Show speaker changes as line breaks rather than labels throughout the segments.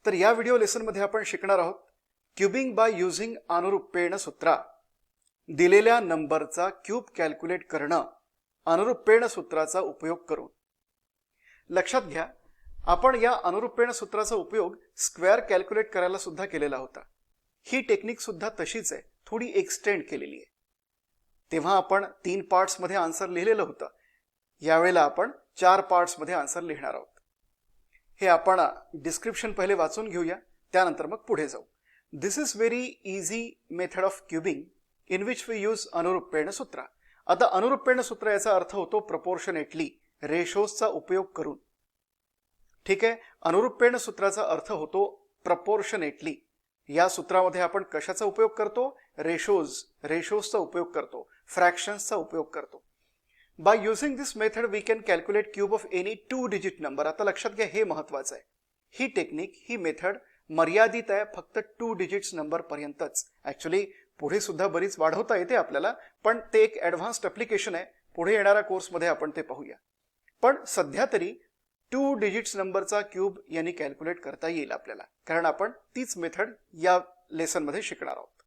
तर या व्हिडिओ लेसनमध्ये आपण शिकणार आहोत क्यूबिंग बाय यूजिंग अनुरूपेण सूत्र. दिलेल्या नंबरचा क्यूब कॅल्क्युलेट करणं अनुरूपेण सूत्राचा उपयोग करून. लक्षात घ्या, आपण या अनुरूपेण सूत्राचा उपयोग स्क्वेअर कॅल्क्युलेट करायला सुद्धा केलेला होता. ही टेक्निक सुद्धा तशीच आहे, थोडी एक्सटेंड केलेली आहे. तेव्हा आपण 3 पार्ट्स मध्ये आन्सर लिहिलेलं होतं. यावेळेला आपण 4 पार्ट्स मध्ये आन्सर लिहिणार आहोत. हे आपण डिस्क्रिप्शन पहिले वाचून घेऊया, त्यानंतर मग पुढे जाऊ. This is very easy method of cubing in which we use अनुरूपेण सूत्र. आता अनुरूपेण सूत्र याचा अर्थ होतो प्रपोर्शनेटली, रेशोजचा उपयोग करून. ठीक आहे, अनुरूपेण सूत्राचा अर्थ होतो प्रपोर्शनेटली. या सूत्रामध्ये आपण कशाचा उपयोग करतो? रेशोजचा उपयोग करतो, फ्रॅक्शन्सचा उपयोग करतो. By using this method we can calculate cube of any 2 digit number. आता लक्षात घ्या, हे महत्वाचं आहे. ही टेक्निक, ही मेथड मर्यादित आहे फक्त 2 डिजिट्स नंबर पर्यंतच. ऍक्च्युली पुढे सुद्धा बरीच वाढवता येते आपल्याला, पण ते एक ऍडव्हान्स्ड ऍप्लिकेशन आहे. पुढे येणाऱ्या कोर्समध्ये आपण ते पाहूया. पण सध्या तरी 2 डिजिट्स नंबरचा क्यूब यांनी कॅल्क्युलेट करता येईल आपल्याला, कारण आपण तीच मेथड या लेसन मध्ये शिकणार आहोत.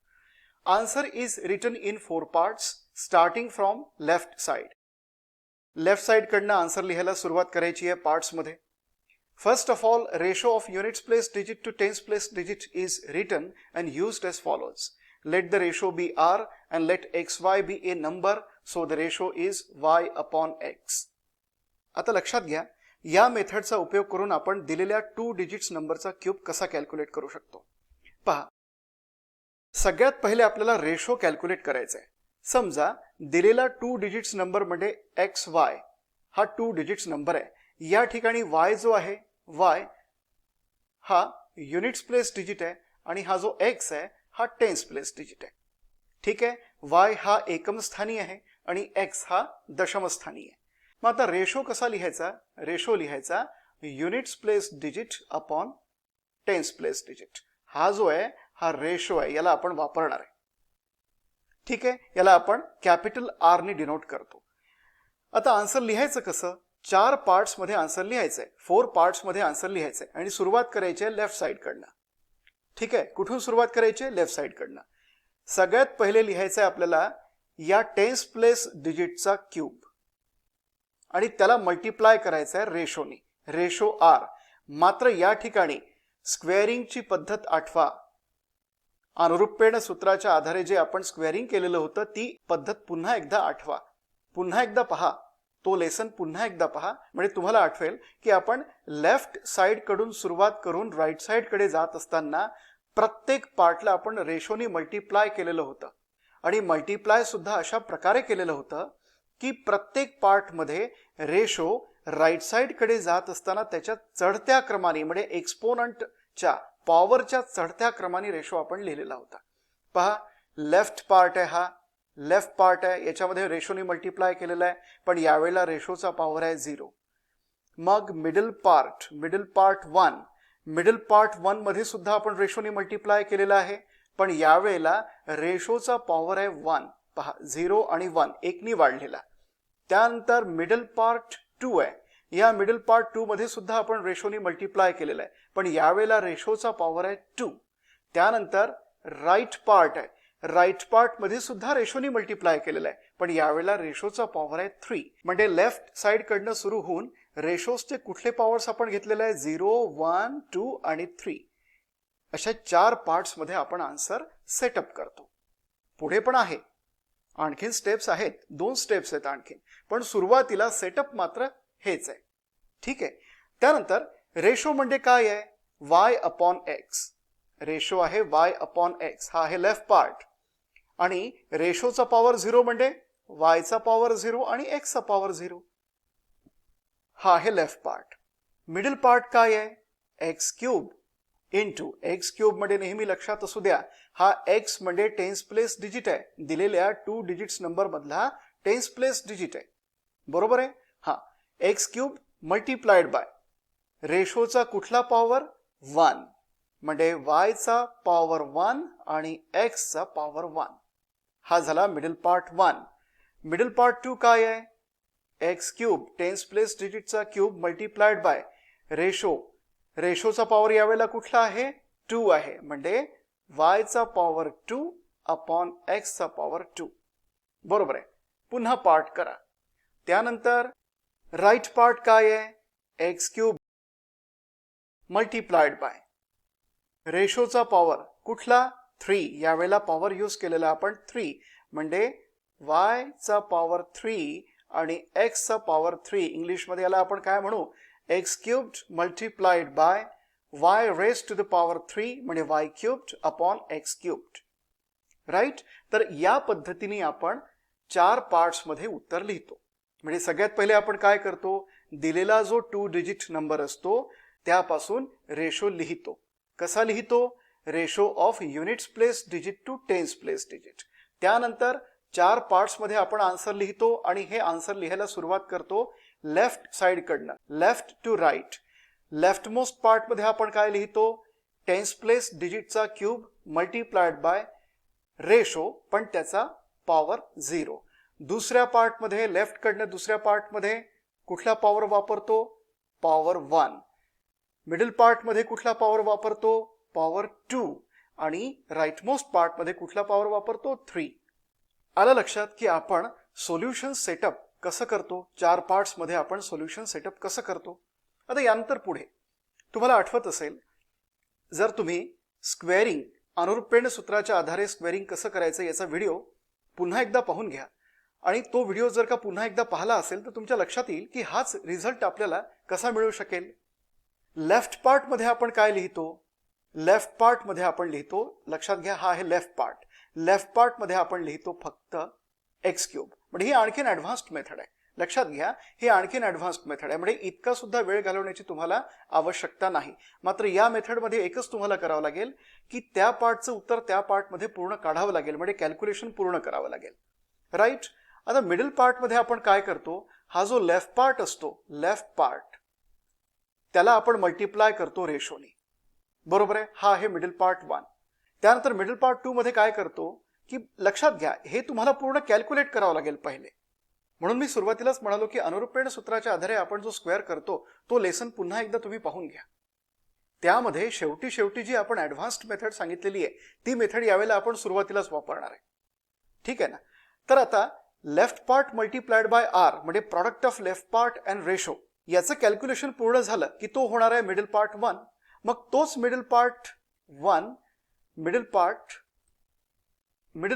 Answer is written in 4 parts starting from left side. Left side कडनं आन्सर लिहायला सुरुवात करायची आहे पार्ट्स मध्ये. First of all, ratio of units place digit to tens place digit is written and used as follows. Let the ratio be R and let xy be a number, so the ratio is y upon x. आता लक्षात घ्या, या मेथडचा उपयोग करून आपण दिलेल्या 2 digits नंबरचा क्यूब कसा कॅल्क्युलेट करू शकतो. पहा, सगळ्यात पहिले आपल्याला रेशो कॅल्क्युलेट करायचा आहे. समजा दिलेला 2 डिजिट्स नंबर म्हणजे xy हा 2 डिजिट्स नंबर आहे. या ठिकाणी y जो आहे, y हा युनिट्स प्लेस डिजिट आहे आणि हा जो x आहे हा टेन्स प्लेस डिजिट आहे. ठीक आहे, y हा एकम स्थानी आहे आणि x हा दशम स्थानी आहे. मग आता रेशो कसा लिहायचा? रेशो लिहायचा units place digit upon tens place digit. हा जो आहे हा रेशो आहे, याला आपण वापरणार आहे. ठीक आहे, याला आपण कॅपिटल आर ने डिनोट करतो. आता आन्सर लिहायचं कसं? 4 पार्ट्स मध्ये आन्सर लिहायचंय, 4 पार्ट्स मध्ये आन्सर लिहायचंय आणि सुरुवात करायची आहे लेफ्ट साइड कडनं. ठीक आहे, कुठून सुरुवात करायची आहे? लेफ्ट साइड कडनं. सगळ्यात पहिले लिहायचंय आपल्याला या टेन्स प्लेस डिजिटचा क्यूब आणि त्याला मल्टिप्लाय करायचं आहे रेशोनी, रेशो आर. मात्र या ठिकाणी स्क्वेअरिंगची पद्धत आठवा. अनुरूपेण सूत्राच्या आधारे जे आपण स्क्वेअरिंग केलेलं होतं ती पद्धत पुन्हा एकदा आठवा. पुन्हा एकदा पहा, तो लेसन पुन्हा एकदा पहा, म्हणजे तुम्हाला आठवेल की आपण लेफ्ट साइड कडून सुरुवात करून राईट साइड कडे जात असताना प्रत्येक पार्टला आपण रेशोनी मल्टिप्लाय केलेलं होतं. आणि मल्टिप्लाय सुद्धा अशा प्रकारे केलेलं होतं की प्रत्येक पार्ट मध्ये रेशो राईट साइड कडे जात असताना त्याच्या चढत्या क्रमाने, म्हणजे एक्सपोनंटच्या पॉवरच्या चढत्या क्रमाने रेशो आपण लिहिलेला होता. पहा, लेफ्ट पार्ट आहे, हा लेफ्ट पार्ट आहे, याच्यामध्ये रेशोनी मल्टिप्लाय केलेला आहे, पण यावेळेला रेशोचा पॉवर आहे 0. मग मिडल पार्ट 1, मिडल पार्ट 1 मध्ये सुद्धा आपण रेशोनी मल्टिप्लाय केलेला आहे, पण यावेळेला रेशोचा पॉवर आहे 1. पहा, 0 आणि 1 एकनी वाढलेला. त्यानंतर मिडल पार्ट 2 आहे, या मिडल पार्ट 2 मध्ये सुद्धा आपण रेशोनी मल्टिप्लाय केलेला आहे, पण यावेळेला रेशोचा पॉवर आहे 2. त्यानंतर राईट पार्ट आहे, राईट पार्ट मध्ये सुद्धा रेशोनी मल्टिप्लाय केलेला आहे, पण यावेळेला रेशोचा पॉवर आहे 3. म्हणजे लेफ्ट साइड कडनं सुरू होऊन रेशोजचे कुठले पॉवर्स आपण घेतलेले आहे? 0, 1, 2 आणि 3. अशा 4 पार्ट्स मध्ये आपण आन्सर सेटअप करतो. पुढे पण आहे, आणखीन स्टेप्स आहेत, 2 स्टेप्स आहेत आणखीन, पण सुरुवातीला सेटअप मात्र हेच आहे. ठीक आहे, त्यानंतर रेशो म्हणजे काय आहे? y upon x. रेशो आहे y अपॉन x, हा आहे लेफ्ट पार्ट. आणि रेशोचा पॉवर 0 म्हणजे y चा पॉवर 0 आणि x चा पॉवर 0, हा आहे लेफ्ट पार्ट. मिडल पार्ट काय आहे? x cube into x cube. मध्ये नेहमी लक्षात असू द्या, हा x म्हणजे टेन्स प्लेस डिजिट आहे, दिलेल्या 2 डिजिट्स नंबर मधला टेन्स प्लेस डिजिट आहे. बरोबर आहे? हा, x क्यूब मल्टिप्लाइड बाय रेशोचा कुठला पॉवर? 1, म्हणजे y चा पॉवर 1 आणि x चा पॉवर 1. हा झाला मिडल पार्ट 1. मिडल पार्ट 2 काय आहे? x क्यूब टेन्स प्लेस डिजिटचा क्यूब मल्टिप्लाइड बाय रेशो रेशोचा पॉवर यावेळेला कुठला आहे 2 आहे, म्हणजे y चा पॉवर 2 अपॉन x चा पॉवर 2. बरोबर आहे. पुन्हा पार्ट करा. त्यानंतर राईट पार्ट काय आहे x क्यूब मल्टीप्लाइड बाय रेशोचा पॉवर कुठला 3, यावेळेला पॉवर यूज केलेला आपण 3, म्हणजे y चा पॉवर 3 आणि x चा पॉवर 3. इंग्लिशमध्ये याला आपण काय म्हणू x cubed multiplied by y raised to the power 3 म्हणजे y cubed upon x cubed. Right. तर या पद्धतीने आपण 4 पार्ट्स मध्ये उत्तर लिहितो. म्हणजे सगळ्यात पहिले आपण काय करतो, दिलेला जो 2 डिजिट नंबर असतो त्यापासून रेशो लिहितो. कसा लिहितो, ratio of units place digit to tens place digit. त्यानंतर 4 पार्ट्स मध्ये आपण आन्सर लिहितो आणि हे आन्सर लिहायला सुरुवात करतो लेफ्ट साइड कडनं, left to right. Left most part मध्ये आपण काय लिहितो, टेन्स प्लेस डिजिटचा क्यूब मल्टीप्लाइड बाय रेशो पण त्याचा पॉवर 0. दुसऱ्या पार्ट मध्ये लेफ्ट कडनं दुसऱ्या पार्ट मध्ये कुठला पॉवर वापरतो, पॉवर 1. मिडल पार्ट मध्ये कुठला पॉवर वापरतो, पॉवर 2. आणि राईट मोस्ट पार्ट मध्ये कुठला पॉवर वापरतो, 3. आलं लक्षात की आपण सोल्युशन सेटअप कसं करतो, 4 पार्ट्स मध्ये आपण सोल्युशन सेटअप कसं करतो. आता यानंतर पुढे तुम्हाला आठवत असेल, जर तुम्ही स्क्वेअरिंग अनुरूपेण सूत्राच्या आधारे स्क्वेअरिंग कसं करायचं याचा व्हिडिओ पुन्हा एकदा पाहून घ्या. आणि तो व्हिडिओ जर का पुन्हा एकदा पाहिला असेल तर तुमच्या लक्षात येईल की हाच रिझल्ट आपल्याला कसा मिळू शकेल. लेफ्ट पार्ट मध्ये आपण काय लिहितो, लेफ्ट पार्ट मध्ये आपण लिहितो, लक्षात घ्या हा आहे लेफ्ट पार्ट. लेफ्ट पार्ट मध्ये आपण लिहितो फक्त एक्स क्यूब. म्हणजे ही आणखीन ॲडव्हान्स्ड मेथड आहे. लक्षात घ्या ही आणखीन ॲडव्हान्स्ड मेथड आहे, म्हणजे इतका सुद्धा वेळ घालवण्याची तुम्हाला आवश्यकता नाही. मात्र या मेथडमध्ये एकच तुम्हाला करावं लागेल की त्या पार्टचं उत्तर त्या पार्टमध्ये पूर्ण काढावं लागेल, म्हणजे कॅल्क्युलेशन पूर्ण करावं लागेल. राईट. आता मिडल पार्ट मध्ये आपण काय करतो, हा जो लेफ्ट पार्ट असतो, लेफ्ट पार्ट त्याला आपण मल्टिप्लाय करतो रेशोने. बरोबर आहे. हा आहे मिडल पार्ट 1. त्यानंतर मिडल पार्ट 2 मध्ये काय करतो की लक्षात घ्या हे तुम्हाला पूर्ण कॅल्क्युलेट करावं लागेल पहिले. म्हणून मी सुरुवातीलाच म्हणालो की अनुरूपेण सूत्राच्या आधारे आपण जो स्क्वेअर करतो तो लेसन पुन्हा एकदा तुम्ही पाहून घ्या. त्यामध्ये शेवटी जी आपण ॲडव्हान्स्ड मेथड सांगितलेली आहे ती मेथड यावेळेला आपण सुरुवातीलाच वापरणार आहे. ठीक आहे ना. तर आता left part multiplied by R म्हणजे product of left part and ratio याचं कॅल्क्युलेशन पूर्ण झालं की तो होणार आहे मिडल पार्ट 1. मग तोच मिडल पार्ट 1 मिडल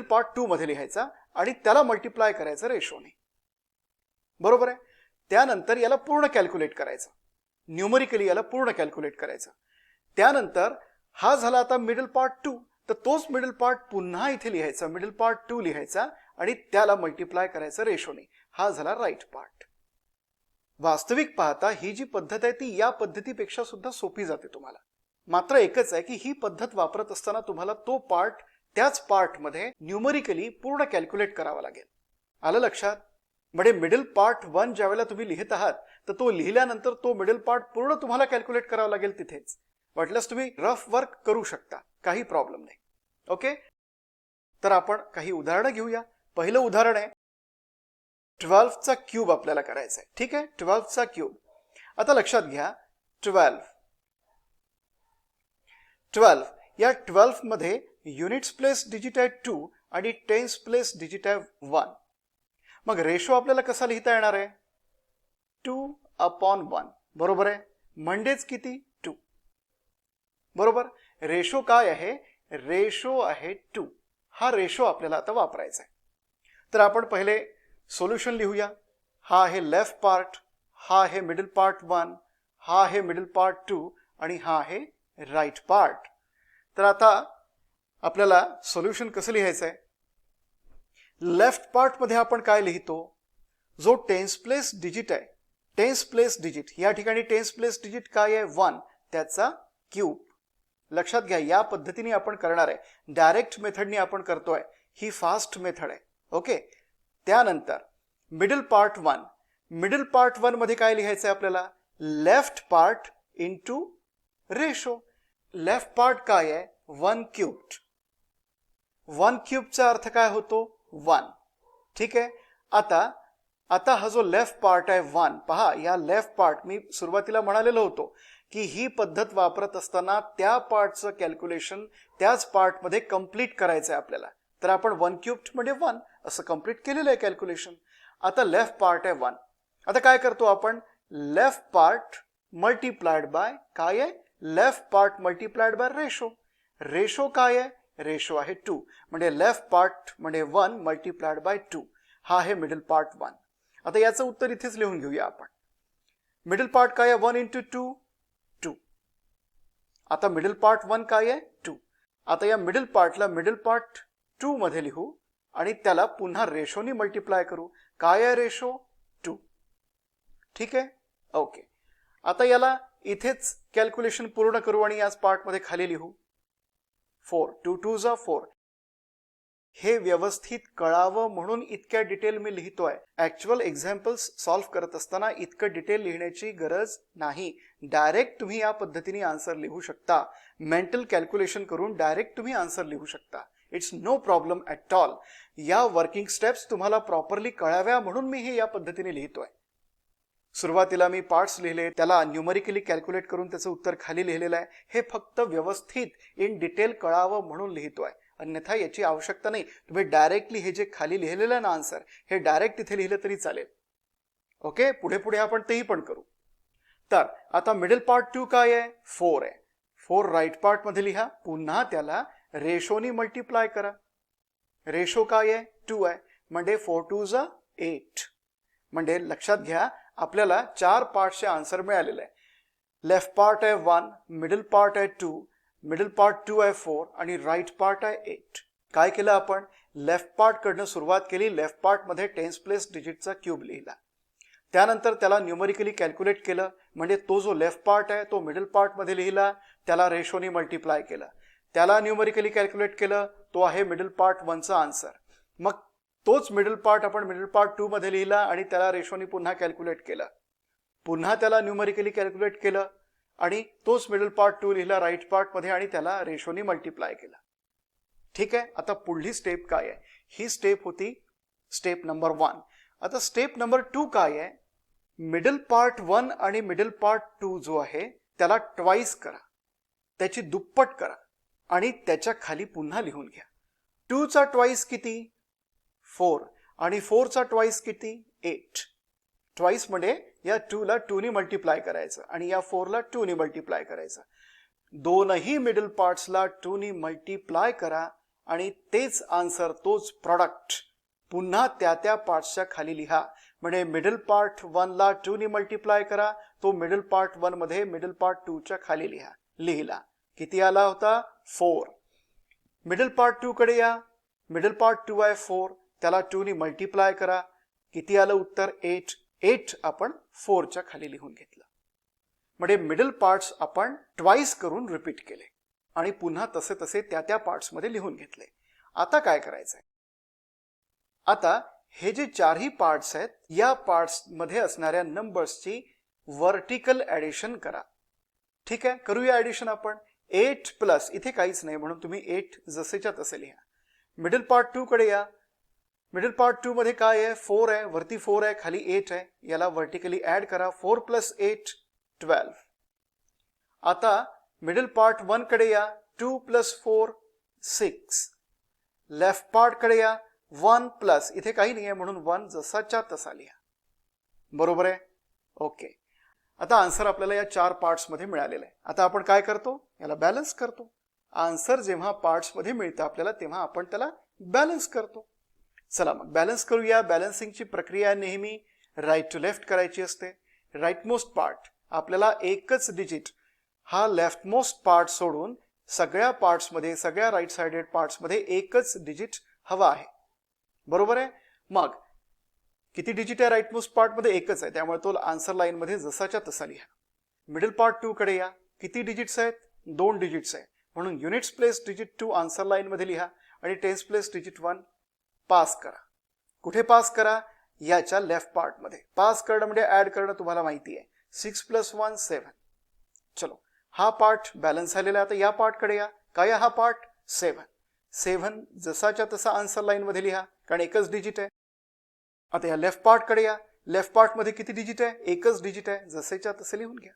पार्ट 2 मध्ये लिहायचा आणि त्याला मल्टिप्लाय करायचं रेशोने. बरोबर आहे. त्यानंतर याला पूर्ण कॅल्क्युलेट करायचं, न्यूमरिकली याला पूर्ण कॅल्क्युलेट करायचं. त्यानंतर हा झाला आता मिडल पार्ट 2, तर तोच मिडल पार्ट पुन्हा इथे लिहायचा, मिडल पार्ट 2 लिहायचा आणि त्याला मल्टिप्लाय करायचं रेशोने. हा झाला राईट पार्ट. वास्तविक पाहता ही जी पद्धत आहे ती या पद्धतीपेक्षा सुद्धा सोपी जाते तुम्हाला. मात्र एकच आहे की ही पद्धत वापरत असताना तुम्हाला तो पार्ट त्याच पार्टमध्ये न्यूमरिकली पूर्ण कॅल्क्युलेट करावा लागेल. आलं लक्षात. म्हणजे मिडल पार्ट 1 ज्यावेळेला तुम्ही लिहित आहात तर तो लिहिल्यानंतर तो मिडल पार्ट पूर्ण तुम्हाला कॅल्क्युलेट करावा लागेल तिथेच. वाटल्यास तुम्ही रफ वर्क करू शकता, काही प्रॉब्लेम नाही. ओके. तर आपण काही उदाहरणं घेऊया. पहिलं उदाहरण आहे 12 चा क्यूब आपल्याला करायचा आहे. ठीक आहे. 12 चा क्यूब. आता लक्षात घ्या 12 या 12 मध्ये युनिट्स प्लेस डिजिट आहे 2 आणि टेन्स प्लेस डिजिट आहे 1. मग रेशो आपल्याला कसा लिहिता येणार आहे, 2/1. बरोबर आहे. म्हणजेच किती 2. बरोबर. रेशो काय आहे, रेशो आहे 2. हा रेशो आपल्याला आता वापरायचा आहे. तर आपण पहिले सोल्युशन लिहूया. हा आहे लेफ्ट पार्ट, हा आहे मिडल पार्ट 1, हा आहे मिडल पार्ट 2 आणि हा आहे राईट पार्ट. तर आता आपल्याला सोल्युशन कसं लिहायचं आहे. लेफ्ट पार्ट मध्ये आपण काय लिहितो, जो टेन्स प्लेस डिजिट आहे, टेन्स प्लेस डिजिट या ठिकाणी टेन्स प्लेस डिजिट काय आहे 1, त्याचा क्यूब. लक्षात घ्या या पद्धतीने आपण करणार आहे. डायरेक्ट मेथडने आपण करतोय, ही फास्ट मेथड आहे. ओके. त्यानंतर मिडल पार्ट 1, मिडल पार्ट 1 मध्ये काय लिहायचं आहे आपल्याला, left part into ratio. Left part काय आहे 1 क्यूब्ड. 1 क्यूबचा अर्थ काय होतो 1. ठीक आहे. आता हा जो लेफ्ट पार्ट आहे 1, पहा या लेफ्ट पार्ट मी सुरुवातीला म्हणालेलो होतो की ही पद्धत वापरत असताना त्या पार्टचं कॅल्क्युलेशन त्याच पार्टमध्ये कंप्लीट करायचं आहे आपल्याला. तर आपण 1 क्यूब्ड म्हणजे 1 असं कंप्लीट केलेलं आहे कॅल्क्युलेशन. आता लेफ्ट पार्ट आहे 1. आता काय करतो आपण, लेफ्ट पार्ट मल्टीप्लाइड बाय काय आहे, left part multiplied by ratio. Ratio काय आहे, रेशो आहे 2. म्हणजे लेफ्ट पार्ट म्हणजे 1 मल्टीप्लाइड बाय 2. हा आहे मिडल पार्ट 1. आता याचं उत्तर इथेच लिहून घेऊया आपण. मिडल पार्ट काय आहे, 1 into 2 2. आता मिडल पार्ट 1 काय आहे, 2. आता या मिडल पार्टला मिडल पार्ट 2 मध्ये लिहू आणि त्याला पुन्हा रेशोनी मल्टिप्लाय करू. काय आहे रेशो, 2. ठीक आहे, ओके. आता याला इथेच कॅल्क्युलेशन पूर्ण करू आणि याच पार्टमध्ये खाली लिहू. 4 2 2 जा 4. हे व्यवस्थित कळावं म्हणून इतक्या डिटेल मी लिहितोय. ऍक्च्युअल एक्झाम्पल्स सॉल्व्ह करत असताना इतकं डिटेल लिहिण्याची गरज नाही. डायरेक्ट तुम्ही या पद्धतीने आन्सर लिहू शकता. मेंटल कॅल्क्युलेशन करून डायरेक्ट तुम्ही आन्सर लिहू शकता. It's no problem at all. या वर्किंग स्टेप्स तुम्हाला प्रॉपरली कळाव्या म्हणून मी हे या पद्धतीने लिहितोय. सुरुवातीला मी पार्ट्स लिहिले, त्याला न्यूमरिकली कॅल्क्युलेट करून त्याचं उत्तर खाली लिहिलेलं आहे. हे फक्त व्यवस्थित इन डिटेल कळावं म्हणून लिहितोय. अन्यथा याची आवश्यकता नाही. तुम्ही डायरेक्टली हे जे खाली लिहिलेलं आहे ना आन्सर, हे डायरेक्ट इथे लिहिलं तरी चालेल. ओके, पुढे पुढे आपण तेही पण करू. तर आता मिडल पार्ट 2 काय आहे, 4 आहे. 4 राईट पार्ट मध्ये लिहा, पुन्हा त्याला रेशोनी मल्टिप्लाय करा. रेशो काय आहे, 2 आहे. म्हणजे 4 2 जा 8. म्हणजे लक्षात घ्या, आपल्याला 4 पार्टचे आन्सर मिळालेले आहे. लेफ्ट पार्ट आहे 1, मिडल पार्ट आहे 2, मिडल पार्ट 2 आहे 4 आणि राईट पार्ट आहे 8. काय केलं आपण, लेफ्ट पार्ट कडनं सुरुवात केली. लेफ्ट पार्ट मध्ये टेन्स प्लेस डिजिटचा क्यूब लिहिला. त्यानंतर त्याला न्यूमरिकली कॅल्क्युलेट केलं. म्हणजे तो जो लेफ्ट पार्ट आहे तो मिडल पार्ट मध्ये लिहिला, त्याला रेशोनी मल्टिप्लाय केलं. त्याला न्यूमरिकली कॅल्क्युलेट केलं, तो आहे मिडल पार्ट 1चा आन्सर. मग तोच मिडल पार्ट आपण मिडल पार्ट 2 मध्ये लिहिला आणि त्याला रेशोनी पुन्हा कॅल्क्युलेट केलं. पुन्हा त्याला न्यूमरिकली कॅल्क्युलेट केलं आणि तोच मिडल पार्ट 2 लिहिला राईट पार्ट मध्ये आणि त्याला रेशोनी मल्टिप्लाय केलं. ठीक आहे, आता पुढली स्टेप काय आहे, ही स्टेप होती स्टेप नंबर 1. आता स्टेप नंबर 2 काय आहे, मिडल पार्ट 1 आणि मिडल पार्ट 2 जो आहे त्याला ट्वाइस करा, त्याची दुप्पट करा आणि त्याच्या खाली पुन्हा लिहून घ्या. 2 चा ट्वाइस किती, 4 आणि 4 चा ट्वाइस किती, 8. ट्वाइस म्हणजे या 2 ला 2 ने मल्टिप्लाय करायचं आणि या 4 ला 2 ने मल्टिप्लाय करायचं. दोनही मिडल पार्ट्सला 2 ने मल्टिप्लाय करा आणि तेच आन्सर, तोच प्रॉडक्ट पुन्हा त्या पार्ट्सच्या खाली लिहा. म्हणजे मिडल पार्ट 1 ला 2 ने मल्टिप्लाय करा, तो मिडल पार्ट 1 मध्ये मिडल पार्ट 2 च्या खाली लिहिला. किती आला होता, 4. मिडल पार्ट 2 कडे या, मिडल पार्ट 2 आहे 4, त्याला 2 ने मल्टिप्लाय करा. किती आलं उत्तर, 8. 8 आपण 4 च्या खाली लिहून घेतलं. म्हणजे मिडल पार्ट्स आपण ट्वाइस करून रिपीट केले आणि पुन्हा तसे तसे त्या पार्ट्स मध्ये लिहून घेतले. आता काय करायचंय, आता हे जे 4ही पार्ट्स आहेत या पार्ट्स मध्ये असणाऱ्या नंबर्सची व्हर्टिकल ऍडिशन करा. ठीक आहे, करूया ऍडिशन आपण. 8 प्लस, इथे काहीच नाही म्हणून तुम्ही 8 जसेच्या तसे लिहा. मिडल पार्ट 2 कडे या. मिडल पार्ट 2 मध्ये काय आहे, 4 आहे, वरती 4 आहे, खाली 8 आहे. याला व्हर्टिकली ऍड करा. 4 प्लस 8 12. आता मिडल पार्ट 1 कडे या. 2 प्लस 4 6. लेफ्ट पार्ट कडे या. 1 प्लस, इथे काही नाही आहे म्हणून 1 जसाच्या तसा लिहा. बरोबर आहे, ओके. आता आन्सर आपल्याला या 4 पार्ट्स मध्ये मिळालेलं आहे. आता आपण काय करतो, याला बॅलन्स करतो. आन्सर जेव्हा पार्ट्स मध्ये मिळतं आपल्याला तेव्हा आपण त्याला बॅलन्स करतो. चला मग बॅलन्स करूया. बॅलन्सिंगची प्रक्रिया नेहमी राईट टू लेफ्ट करायची असते. राईट मोस्ट पार्ट आपल्याला एकच डिजिट हा लेफ्ट मोस्ट पार्ट सोडून सगळ्या पार्ट्समध्ये, सगळ्या राईट साइडेड पार्ट्समध्ये एकच डिजिट हवा आहे. बरोबर आहे. मग किती डिजिट आहे राईट मोस्ट पार्टमध्ये, एकच आहे, त्यामुळे तो आन्सर लाईन मध्ये जसाच्या तसा लिहा. मिडल पार्ट 2 कडे या. किती डिजिट्स आहेत, 2 डिजिट्स आहे म्हणून units place digit 2 answer line मध्ये लिहा आणि टेन्स प्लेस डिजिट 1 पास करा. कुठे पास करा, याच्या लेफ्ट पार्ट मध्ये. पास करणं म्हणजे ऍड करणं तुम्हाला माहिती आहे. 6 प्लस 1 7. चलो, हा पार्ट बॅलन्स झालेला आहे. आता या पार्ट कडे या. काय हा पार्ट, 7. 7 जसाच्या तसा आन्सर लाईन मध्ये लिहा कारण एकच डिजिट आहे. आता या लेफ्ट पार्ट कडे या. लेफ्ट पार्ट मध्ये किती डिजिट आहे, एकच डिजिट आहे, जसेच्या तसे लिहून घ्या.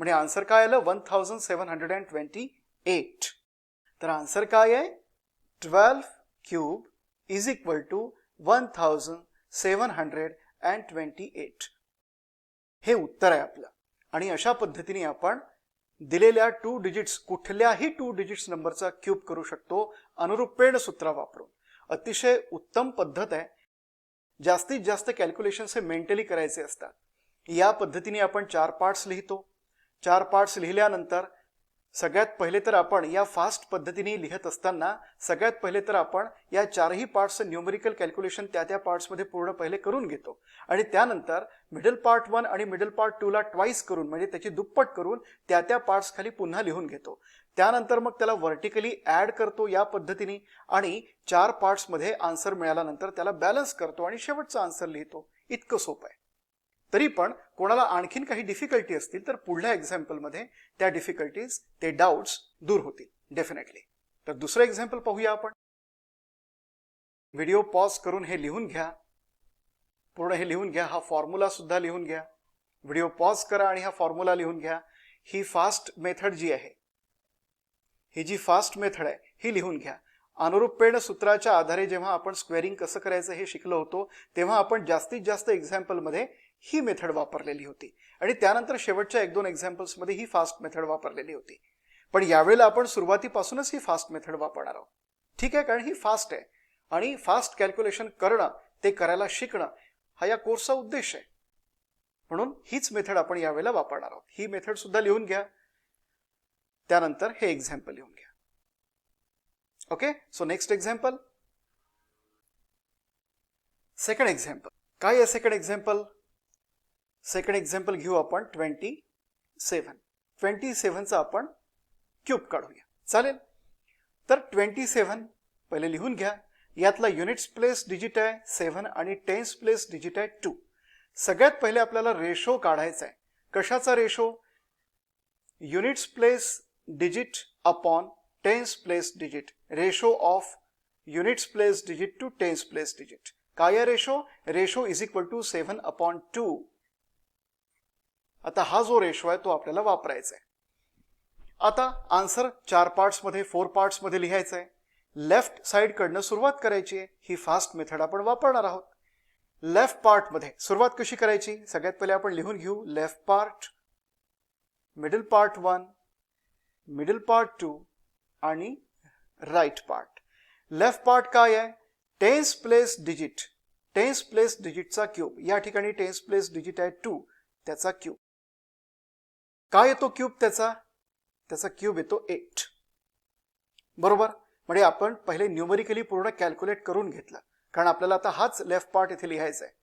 म्हणजे आन्सर काय आलं 1728. तर आन्सर काय आहे 12 क्यूब इज इक्वल टू 1728. हे उत्तर आहे आपलं. आणि अशा पद्धतीने आपण दिलेल्या 2 डिजिट्स कुठल्याही 2 डिजिट्स नंबरचा क्यूब करू शकतो अनुरूपेण सूत्र वापरून. अतिशय उत्तम पद्धत आहे. जास्तीत जास्त कॅल्क्युलेशन्स हे मेंटली करायचे असतात. या पद्धतीने आपण 4 पार्ट्स लिहितो. 4 पार्ट्स लिहिल्यानंतर सगळ्यात पहिले तर आपण या फास्ट पद्धतीने लिहित असताना सगळ्यात पहिले तर आपण या 4ही पार्ट्सचं न्यूमेरिकल कॅल्क्युलेशन त्या पार्ट्समध्ये पूर्ण पहिले करून घेतो आणि त्यानंतर मिडल पार्ट 1 आणि मिडल पार्ट 2 ला ट्वाइस करून म्हणजे त्याची दुप्पट करून त्या पार्ट्स खाली पुन्हा लिहून घेतो. त्यानंतर मग त्याला व्हर्टिकली ऍड करतो या पद्धतीने आणि 4 पार्ट्समध्ये आन्सर मिळाल्यानंतर त्याला बॅलन्स करतो आणि शेवटचा आन्सर लिहितो. इतकं सोपं आहे. तरी पण कोणाला आणखीन काही डिफिकल्टी असतील तर पुढल्या एक्झाम्पलमध्ये त्या डिफिकल्टीज ते डाउट्स दूर होतील डेफिनेटली. तर दुसरं एक्झाम्पल पाहूया आपण. व्हिडिओ पॉज करून हे लिहून घ्या, पूर्ण हे लिहून घ्या. हा फॉर्म्युला सुद्धा लिहून घ्या. व्हिडिओ पॉज करा आणि हा फॉर्म्युला लिहून घ्या. ही फास्ट मेथड जी आहे, ही जी फास्ट मेथड आहे ही लिहून घ्या. अनुरूपेण सूत्राच्या आधारे जेव्हा आपण स्क्वेअरिंग कसं करायचं हे शिकलो होतो तेव्हा आपण जास्तीत जास्त एक्झाम्पलमध्ये ही मेथड वापरलेली होती आणि त्यानंतर शेवटच्या 1-2 एक्झाम्पल्समध्ये ही फास्ट मेथड वापरलेली होती. पण यावेळेला आपण सुरुवातीपासूनच ही फास्ट मेथड वापरणार आहोत. ठीक आहे, कारण ही फास्ट आहे आणि फास्ट कॅल्क्युलेशन करणं ते करायला शिकणं हा या कोर्सचा उद्देश आहे. म्हणून हीच मेथड आपण यावेळेला वापरणार आहोत. ही मेथड सुद्धा लिहून घ्या. त्यानंतर हे एक्झाम्पल लिहून घ्या. Okay, so next example. Second example काय आहे? सेकंड एक्झाम्पल घेऊ आपण 27चा आपण क्यूब काढूया. चालेल. तर 27 पहिले लिहून घ्या. यातला युनिट्स प्लेस डिजिट आहे 7 आणि टेन्स प्लेस डिजिट आहे 2. सगळ्यात पहिले आपल्याला रेशो काढायचा आहे. कशाचा ratio? Units place digit upon tens place digit. Ratio of units place digit to tens place digit. काय आहे ratio? Ratio is equal to 7/2. आता हा जो रेशो आहे तो आपल्याला वापरायचा आहे. आता आन्सर 4 पार्ट्समध्ये 4 पार्ट्समध्ये लिहायचं आहे. लेफ्ट साइड कडनं सुरुवात करायची आहे. ही फास्ट मेथड आपण वापरणार आहोत. लेफ्ट पार्टमध्ये सुरुवात कशी करायची? सगळ्यात पहिले आपण लिहून घेऊ left part, middle part 1, middle part 2 आणि राईट पार्ट. लेफ्ट पार्ट काय आहे? Tens place digit. Tens place डिजिटचा क्यूब. या ठिकाणी टेन्स प्लेस डिजिट आहे 2, त्याचा क्यूब. काय येतो क्यूब त्याचा? त्याचा क्यूब येतो 8. बरोबर. म्हणजे आपण पहिले न्यूमरिकली पूर्ण कॅल्क्युलेट करून घेतलं कारण आपल्याला आता हाच लेफ्ट पार्ट इथे लिहायचा आहे.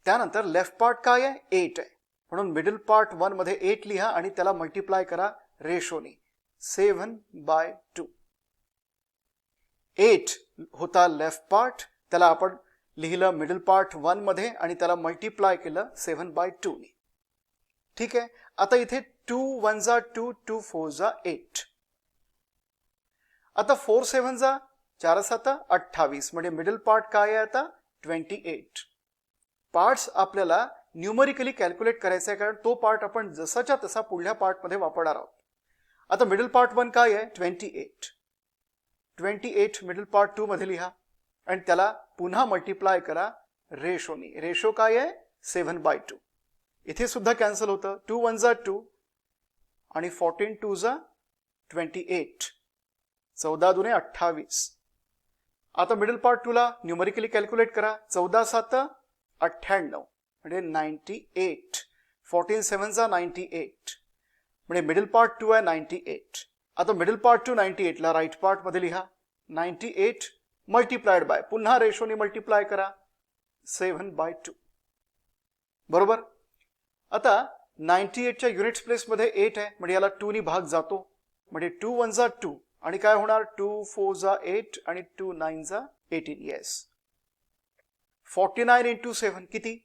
त्यानंतर लेफ्ट पार्ट काय आहे? 8 आहे. म्हणून मिडल पार्ट 1 मध्ये 8 लिहा आणि त्याला मल्टिप्लाय करा रेशोनी 7/2. 8 होता लेफ्ट पार्ट, त्याला आपण लिहिलं मिडल पार्ट 1 मध्ये आणि त्याला मल्टिप्लाय केलं 7/2 ने. ठीक आहे. आता इथे 2 1 जा 2, 2 4 जा 8. आता 4 7 जा 4 7 28 म्हणजे मिडल पार्ट काय आहे आता? 28. पार्ट्स आपल्याला न्यूमरिकली कॅल्क्युलेट करायचा आहे कारण तो पार्ट आपण जसाच्या तसा पुढल्या पार्टमध्ये वापरणार आहोत. आता मिडल पार्ट 1 काय आहे? 28. 28 मिडल पार्ट 2 मध्ये लिहा आणि त्याला पुन्हा मल्टिप्लाय करा रेशोनी. रेशो काय आहे? 7/2. इथे सुद्धा कॅन्सल होतं. 2 1 जा 2 आणि 14 2 जा 28. 14 2 28. आता मिडल पार्ट 2 ला न्यूमरिकली कॅल्क्युलेट करा. 14 7 98 म्हणजे 98. 14 7 जा 98 म्हणजे मिडल पार्ट 2 आहे 98. आता मिडल पार्ट 2 98 ला राईट पार्ट मध्ये लिहा 98 मल्टिप्लाइड बाय, पुन्हा रेशोनी मल्टिप्लाय करा 7/2. बरोबर. आता 98च्या युनिट्स प्लेस मध्ये 8 आहे म्हणजे याला 2 नी भाग जातो म्हणजे 2 1 जा 2 आणि काय होणार? 2 4 जा 8 आणि 2 9 जा 18. येस. 49 into 7 किती?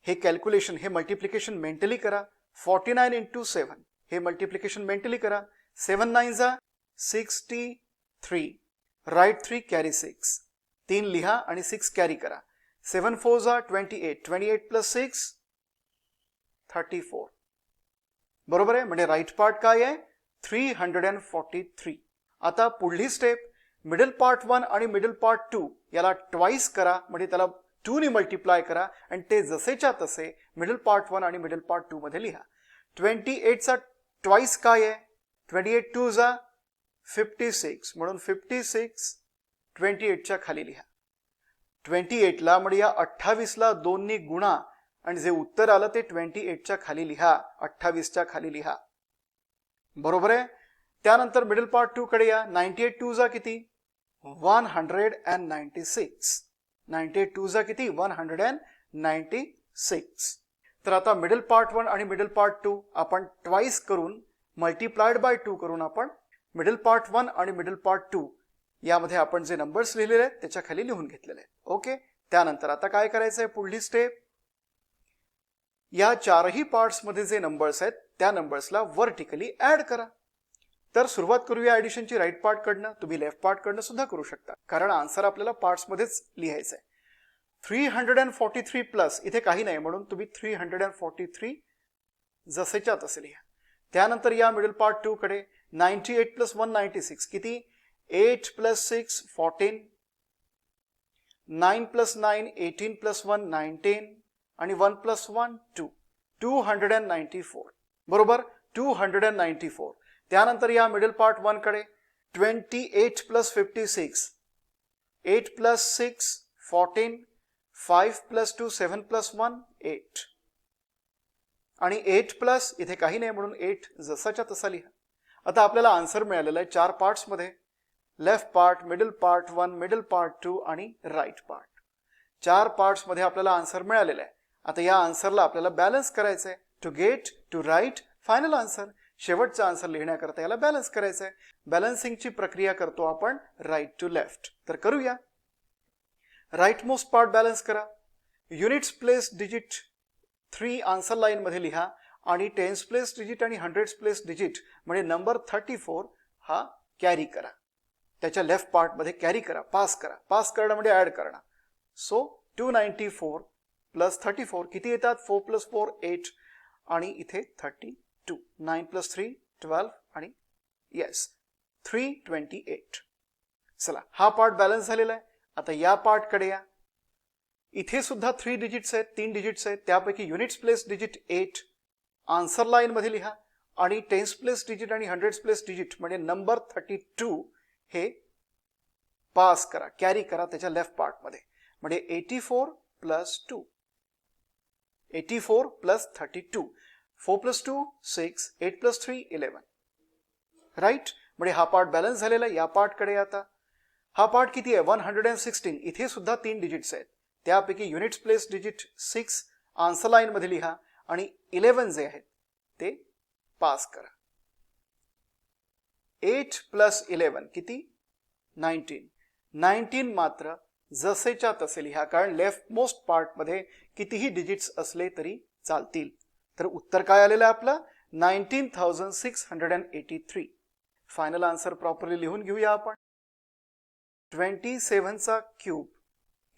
हे कॅल्क्युलेशन हे मल्टिप्लिकेशन मेंटली करा. 49 into 7 हे मल्टिप्लिकेशन मेंटली करा. 7 9 जा 63. Right 3 carry 6. 3 लिहा आणि 6 कॅरी करा. 7 4 जा 28. 28 plus 6 34. बरोबर आहे, म्हणजे राईट पार्ट काय आहे 343. आता पुढली स्टेप, मिडल पार्ट 1 आणि मिडल पार्ट 2 याला ट्वाइस करा, म्हणजे त्याला 2 ने मल्टिप्लाय करा आणि ते जसेच्या तसे मिडल पार्ट 1 आणि मिडल पार्ट 2 मध्ये लिहा. 28 चा ट्वाइस काय आहे 28 2 जा 56, म्हणून 56 28 च्या खाली लिहा. 28 ला म्हणजे या 28 ला 2 ने गुणा आणि जे उत्तर आलं ते 28 च्या खाली लिहा, 28 च्या खाली लिहा. बरोबर आहे. त्यानंतर मिडल पार्ट 2 कडे या. 98 2 जा किती 196. 98 2 जा किती 196. तर आता मिडल पार्ट 1 आणि मिडल पार्ट 2 आपण ट्वाइस करून मल्टिप्लाइड बाय 2 करून आपण मिडल पार्ट 1 आणि मिडल पार्ट 2 यामध्ये आपण जे नंबर्स लिहिलेले आहेत त्याच्या खाली लिहून घेतलेले आहेत. ओके. त्यानंतर आता काय करायचं आहे पुढली स्टेप, या चारही पार्ट्स मध्ये जे नंबर्स आहेत त्या नंबर्सला व्हर्टिकली ऍड करा. तर सुरुवात करूया ऍडिशनची राईट पार्ट कडनं. तुम्ही लेफ्ट पार्ट कडनं सुद्धा करू शकता, कारण आन्सर आपल्याला पार्ट्स मध्येच लिहायचं आहे. 343 प्लस इथे काही नाही म्हणून तुम्ही 343 जसेच्या तसे लिहा. त्यानंतर या मिडल पार्ट 2 कडे 98 प्लस 196 किती 8 प्लस 6 14, 9 प्लस 9 18 प्लस 1 19 आणि 1 प्लस 1 2, 294. बरोबर 294. त्यानंतर या मिडल पार्ट 1 कडे 28 प्लस 56 8 प्लस 6 14, 5 प्लस 2 7 प्लस 1 8 आणि 8 प्लस इथे काही नाही म्हणून 8 जसाच्या तसा लिहा. आता आपल्याला आन्सर मिळालेला आहे चार पार्ट्स मध्ये, left part, middle part 1, middle part 2 आणि राईट पार्ट. चार पार्ट्स मध्ये आपल्याला आन्सर मिळालेला आहे. आता या आन्सरला आपल्याला बॅलन्स करायचं आहे. To get to right final answer, शेवटचा आन्सर लिहिण्याकरता याला बॅलन्स करायचं आहे. बॅलन्सिंगची प्रक्रिया करतो आपण राईट टू लेफ्ट. तर करूया. राईट मोस्ट पार्ट बॅलन्स करा. Units place digit 3 answer line मध्ये लिहा आणि टेन्स प्लेस डिजिट आणि हंड्रेड्स प्लेस डिजिट म्हणजे नंबर 34 हा कॅरी करा. त्याच्या लेफ्ट पार्ट मध्ये कॅरी करा, पास करा. पास करणं म्हणजे ऍड करणं. सो 294 प्लस 34 किती येतात 4 प्लस 4 8 आणि इथे 32, 9 प्लस 3 12 आणि येस 328. चला हा पार्ट बॅलन्स झालेला आहे. आता या पार्ट कडे या. इथे सुद्धा 3 डिजिट्स आहेत, 3 डिजिट्स आहेत. त्यापैकी units place digit 8 answer line मध्ये लिहा आणि टेन्स प्लेस डिजिट आणि हंड्रेड्स प्लेस डिजिट म्हणजे नंबर 32 हे पास करा, कॅरी करा त्याच्या लेफ्ट पार्ट मध्ये. म्हणजे 84 plus 2, 84 plus 32, 4 plus 2 6, 8 plus 3 11. Right. म्हणजे हा पार्ट बॅलन्स झालेला. या पार्ट कडे आता. हा पार्ट किती आहे 116. इथे सुद्धा 3 डिजिट्स आहेत. त्यापैकी units place digit 6 answer line मध्ये लिहा आणि 11 जे आहेत ते पास करा. 8 प्लस 11 किती 19. 19 मात्र जसेच्या तसे लिहा, कारण लेफ्ट मोस्ट पार्ट मध्ये कितीही डिजिट्स असले तरी चालतील. तर उत्तर काय आलेलं आहे आपलं 19,683. फायनल आन्सर प्रॉपरली लिहून घेऊया आपण. 27 चा क्यूब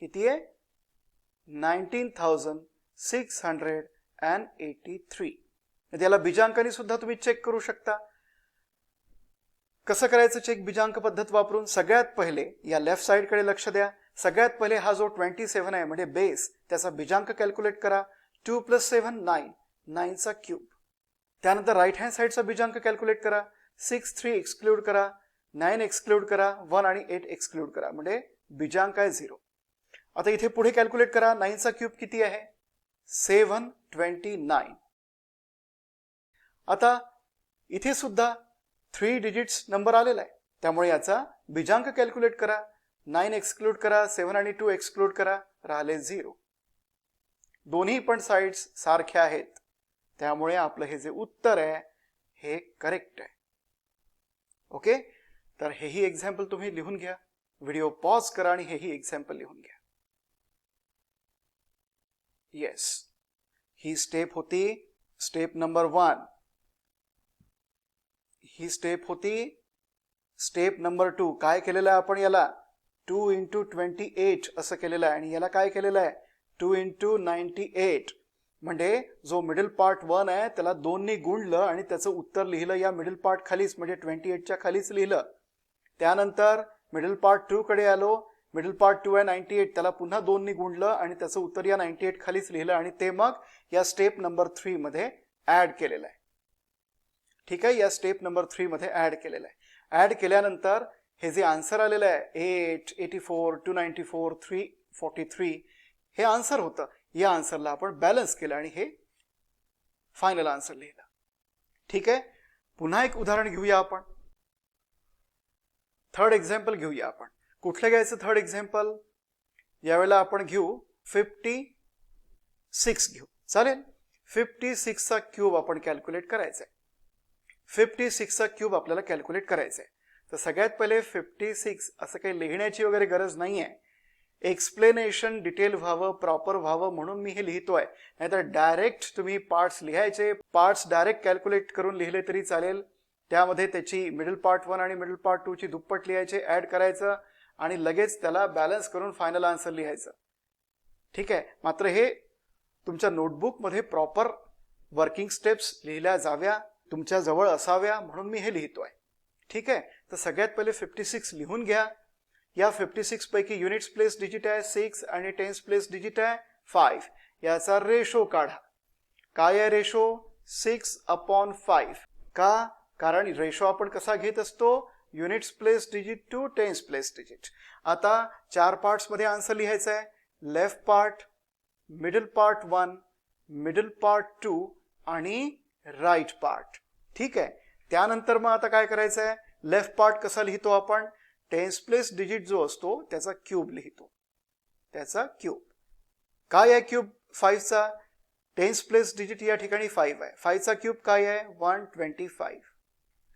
किती आहे 19,683. त्याला बीजांकाने सुद्धा तुम्ही चेक करू शकता. कसं करायचं चेक बीजांक पद्धत वापरून? सगळ्यात पहिले या लेफ्ट साइड कडे लक्ष द्या. सगळ्यात पहिले हा जो 27 आहे म्हणजे बेस, त्याचा बीजांक कॅल्क्युलेट करा. 2 प्लस 7 9, 9 चा क्यूब. त्यानंतर राईट हँड साइडचा बीजांक कॅल्क्युलेट करा. 6 3 एक्सक्लूड करा, 9 एक्सक्लूड करा, 1 आणि 8 एक्सक्लूड करा म्हणजे बीजांक आहे 0. आता इथे पुढे कॅल्क्युलेट करा. 9 चा क्यूब किती आहे 729. आता इथे सुद्धा 3 डिजिट्स नंबर आलेला आहे, त्यामुळे याचा बीजांक कॅल्क्युलेट करा. 9 एक्सक्लूड करा, 7 आणि 2 एक्सक्लूड करा, राहिले 0. दोन्ही पण साइड्स सारख्या आहेत, त्यामुळे आपलं हे जे उत्तर आहे हे करेक्ट आहे. ओके. तर हेही एक्झाम्पल तुम्ही लिहून घ्या. व्हिडिओ पॉज करा आणि हेही एक्झाम्पल लिहून घ्या. येस, ही स्टेप होती स्टेप नंबर 1. ही स्टेप होती स्टेप नंबर 2. काय केलेलं आहे आपण याला 2 × 28 असं केलेलं आहे आणि याला काय केलेलं आहे 2 × 98. म्हणजे जो मिडल पार्ट 1 आहे त्याला 2 ने गुणलं आणि त्याचं उत्तर लिहिलं या मिडल पार्ट खालीच, म्हणजे 28च्या खालीच लिहिलं. त्यानंतर मिडल पार्ट 2 कडे आलो. मिडल पार्ट 2 आहे 98, त्याला पुन्हा 2 ने गुणलं आणि त्याचं उत्तर या 98 खालीच लिहिलं आणि ते मग या स्टेप नंबर 3 मध्ये ऍड केलेलं आहे. ठीक आहे, या स्टेप नंबर 3 मध्ये ऍड केलेलं आहे. ऍड केल्यानंतर हे जे आन्सर आलेलं आहे 8, 84, 294, 343 हे आन्सर होतं. या आन्सरला आपण बॅलन्स केलं आणि हे फायनल आन्सर लिहिलं. ठीक आहे, पुन्हा एक उदाहरण घेऊया आपण. थर्ड एक्झाम्पल घेऊया आपण. कुठलं घ्यायचं थर्ड एक्झाम्पल? यावेळेला आपण घेऊ 56 घेऊ. चालेल, 56चा क्यूब आपण कॅल्क्युलेट करायचा आहे. 56चा क्यूब आपल्याला कॅल्क्युलेट करायचा आहे. तर सगळ्यात पहिले 56 असं काही लिहिण्याची वगैरे गरज नाही आहे. एक्सप्लेनेशन डिटेल व्हावं, प्रॉपर व्हावं म्हणून मी हे लिहितोय. नाहीतर डायरेक्ट तुम्ही पार्ट्स लिहायचे, पार्ट्स डायरेक्ट कॅल्क्युलेट करून लिहिले तरी चालेल. त्यामध्ये त्याची मिडल पार्ट 1 आणि मिडल पार्ट 2 ची दुप्पट लिहायचे, ऍड करायचं आणि लगेच त्याला बॅलन्स करून फायनल आन्सर लिहायचं. ठीक आहे, मात्र हे तुमच्या नोटबुकमध्ये प्रॉपर वर्किंग स्टेप्स लिहिल्या जाव्या, तुमच्या जवळ असाव्या म्हणून मी हे लिहितोय. ठीक आहे, तर सगळ्यात पहिले 56 लिहून घ्या. या 56 पैकी युनिट्स प्लेस डिजिट आहे 6 आणि टेन्स प्लेस डिजिट आहे 5. याचा रेशो काढा. काय आहे रेशो? 6/5. का? कारण रेशो आपण कसा घेत असतो? Units place digit to tens place digit. आता 4 पार्ट्स मध्ये आन्सर लिहायचा आहे. Left part, middle part 1, middle part 2 आणि राईट पार्ट. ठीक आहे, त्यानंतर मग आता काय करायचं आहे? लेफ्ट पार्ट कसा लिहितो आपण? टेन्स प्लेस डिजिट जो असतो त्याचा क्यूब लिहितो. त्याचा क्यूब काय आहे? क्यूब 5चा. टेन्स प्लेस डिजिट या ठिकाणी 5 आहे. 5चा क्यूब काय आहे? 125.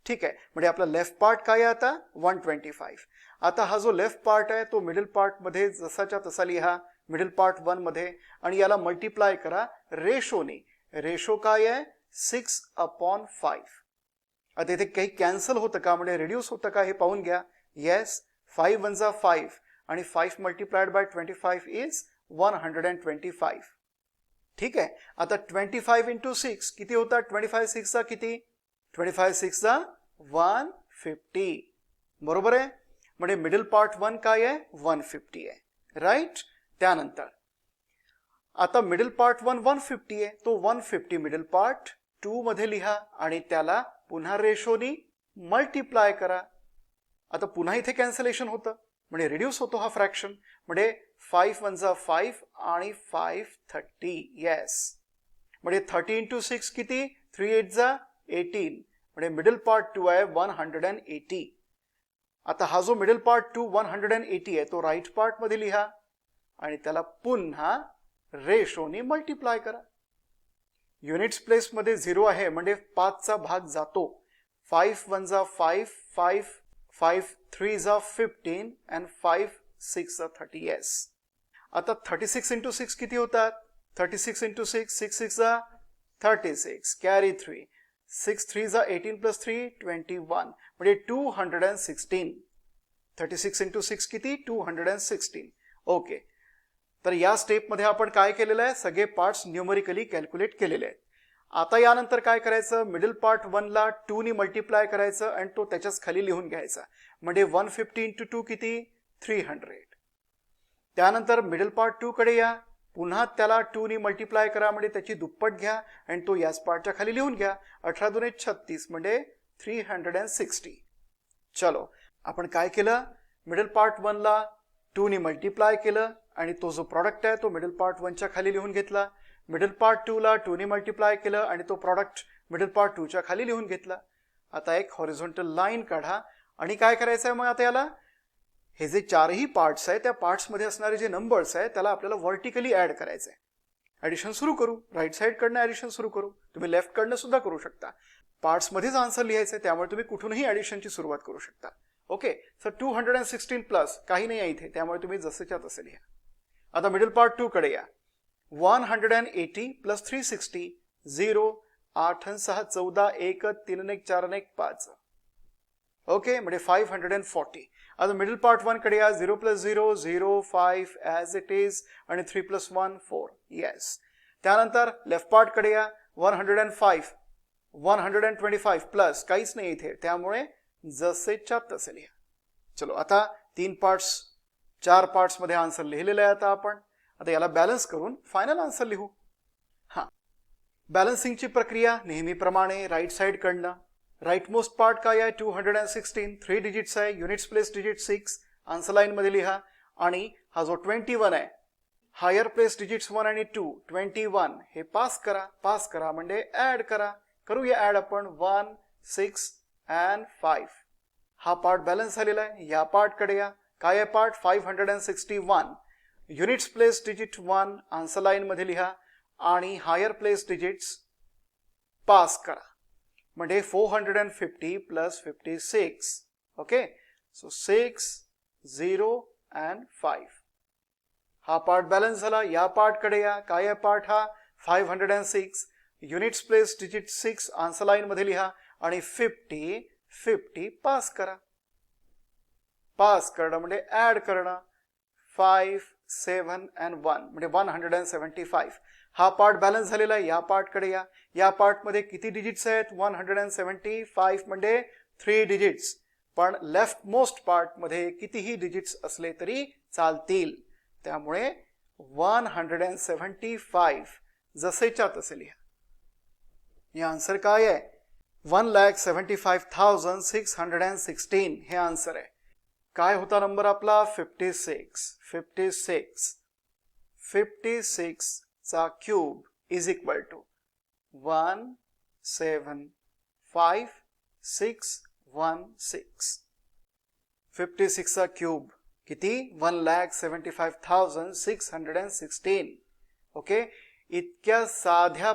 ठीक आहे, म्हणजे आपला लेफ्ट पार्ट काय आहे आता? 125. आता हा जो लेफ्ट पार्ट आहे तो मिडल पार्ट मध्ये जसाच्या तसा लिहा, मिडल पार्ट 1 मध्ये, आणि याला मल्टिप्लाय करा रेशोने. रेशो काय आहे? 6/5. आता इथे काही कॅन्सल होतं का, म्हणजे रिड्यूस होतं का हे पाहून घ्या. येस, 5 1 जा 5 आणि 5 मल्टिप्लाइड बाय 25 इज 125. ठीक आहे, आता 25 इंटू 6 किती होतात? 25 6 चा किती? 25 6 चा 150. बरोबर आहे, म्हणजे मिडल पार्ट 1 काय आहे? 150 आहे. राईट. त्यानंतर आता मिडल पार्ट 1 150 आहे, तो 150 मिडल पार्ट 2 मध्ये लिहा आणि त्याला पुन्हा रेशोनी मल्टिप्लाय करा. आता पुन्हा इथे कॅन्सलेशन होतं, म्हणजे रिड्यूस होतो हा फ्रॅक्शन. म्हणजे 5 1 जा 5 आणि 5 30. येस, म्हणजे 30 इंटू 6 किती? 3 8 जा 18. म्हणजे मिडल पार्ट 2 आहे 180. आता हा जो मिडल पार्ट 2 180 आहे तो राईट पार्ट मध्ये लिहा आणि त्याला पुन्हा रेशोनी मल्टिप्लाय करा. युनिट्स प्लेस मध्ये 0 आहे म्हणजे 5 चा भाग जातो. 5 1 जा 5, 5 3 जा 15 and 5 6 जा 30. येस, आता 36 इंटू 6 किती होतात? 36 इंटू 6, 6 6 जा 36, कॅरी 3, 6 3 जा 18 प्लस 3 21, म्हणजे 216. 36 इंटू 6 किती? 216. ओके, तर या स्टेपमध्ये आपण काय केलेलं आहे? सगळे पार्ट्स न्यूमरिकली कॅल्क्युलेट केलेले आहेत. आता यानंतर काय करायचं? मिडल पार्ट 1 ला 2 नी मल्टिप्लाय करायचं आणि तो त्याच्याच खाली लिहून घ्यायचा. म्हणजे 150 इंटू 2 किती? 300. त्यानंतर मिडल पार्ट 2 कडे या, पुन्हा त्याला 2 नी मल्टिप्लाय करा म्हणजे त्याची दुप्पट घ्या आणि तो याच पार्टच्या खाली लिहून घ्या. 18 दुने 36 म्हणजे 360. चलो, आपण काय केलं? मिडल पार्ट 1 ला 2 नी मल्टिप्लाय केलं आणि तो जो प्रॉडक्ट आहे तो मिडल पार्ट 1 च्या खाली लिहून घेतला. मिडल पार्ट 2 ला 2 नी मल्टिप्लाय केलं आणि तो प्रॉडक्ट मिडल पार्ट 2 च्या खाली लिहून घेतला. आता एक हॉरिझॉन्टल लाईन काढा आणि काय करायचं आहे मग आता याला? हे जे चारही पार्ट्स आहे त्या पार्ट्स मध्ये असणारे जे नंबर्स आहे त्याला आपल्याला व्हर्टिकली ऍड करायचं आहे. ऍडिशन सुरू करू. राईट साइड कडनं ऍडिशन सुरू करू. तुम्ही लेफ्ट कडनं सुद्धा करू शकता. पार्ट्स मध्येच आन्सर लिहायचं आहे त्यामुळे तुम्ही कुठूनही ऍडिशनची सुरुवात करू शकता. ओके, सर 216 प्लस काही नाही आहे इथे त्यामुळे तुम्ही जसेच्या तसे लिहा. आता मिडल पार्ट 2 कडे या. 180 प्लस 360 0, 8 आणि 6 14, 1 3 1 4 1 5. ओके, म्हणजे 540. आता मिडल पार्ट 1 कडे या. 0 प्लस 0 0, 5 ॲज इट इज आणि 3 प्लस 1 4. येस, त्यानंतर लेफ्ट पार्टकडे या. 105 125 प्लस काहीच नाही इथे, त्यामुळे जसेच्या तसे लिहा. चलो आता 3 पार्ट्स 4 पार्ट्स मध्ये आन्सर लिहिलेला आहे. आता याला बॅलन्स करून फायनल आन्सर लिहू. बॅलन्सिंगची प्रक्रिया नेहमीप्रमाणे राईट साइड कडनं. राईट मोस्ट पार्ट काय आहे? 216 3 डिजिट्स आहे. Units place digit 6 answer line मध्ये लिहा. आणि हा जो 21 आहे, हायर प्लेस डिजिट्स 1 आणि 2, 21 हे पास करा म्हणजे ऍड करा. करूया ऍड आपण. 1 6 and 5. हा पार्ट बॅलन्स झालेला आहे. या पार्ट कडे या. काय आहे part? 561 units place digit 1 answer line मध्ये लिहा आणि हायर प्लेस डिजिट्स पास करा म्हणजे 450 प्लस 56. Okay, so 6 0 and 5. हा पार्ट बॅलन्स झाला. या पार्ट कडे या. काय आहे पार्ट? हा 506 units place digit 6 answer line मध्ये लिहा आणि 50 पास करा. पास करणं म्हणजे ऍड करणं. 5 7 and 1 म्हणजे 175. हा पार्ट बॅलन्स झालेला आहे. या पार्ट कडे या. या पार्ट मध्ये किती डिजिट्स आहेत? 175 म्हणजे 3 डिजिट्स. पण लेफ्ट मोस्ट पार्ट मध्ये कितीही डिजिट्स असले तरी चालतील, त्यामुळे 175 जसेच्या तसे लिहा. हे आन्सर काय आहे? 1,75,616 हे आन्सर आहे. काय होता नंबर आपला? 56. 56 चा क्यूब इज इक्वल टू 175,616. 56 चा क्यूब किती? 1,75,616. ओके, इतक्या साध्या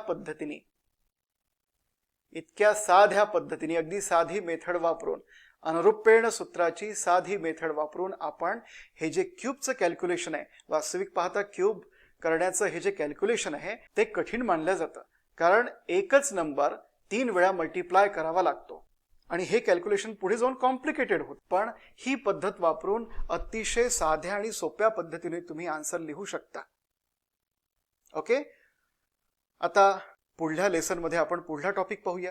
पद्धतीने अगदी साधी मेथड वापरून, अनुरूपेण सूत्राची साधी मेथड वापरून आपण हे जे क्यूबचं कॅल्क्युलेशन आहे, वास्तविक पाहता क्यूब करण्याचं हे जे कॅल्क्युलेशन आहे ते कठीण मानलं जातं, कारण एकच नंबर 3 वेळा मल्टिप्लाय करावा लागतो आणि हे कॅल्क्युलेशन पुढे जाऊन कॉम्प्लिकेटेड होतं. पण ही पद्धत वापरून अतिशय साध्या आणि सोप्या पद्धतीने तुम्ही आन्सर लिहू शकता. ओके, आता पुढल्या लेसन मध्ये आपण पुढला टॉपिक पाहूया.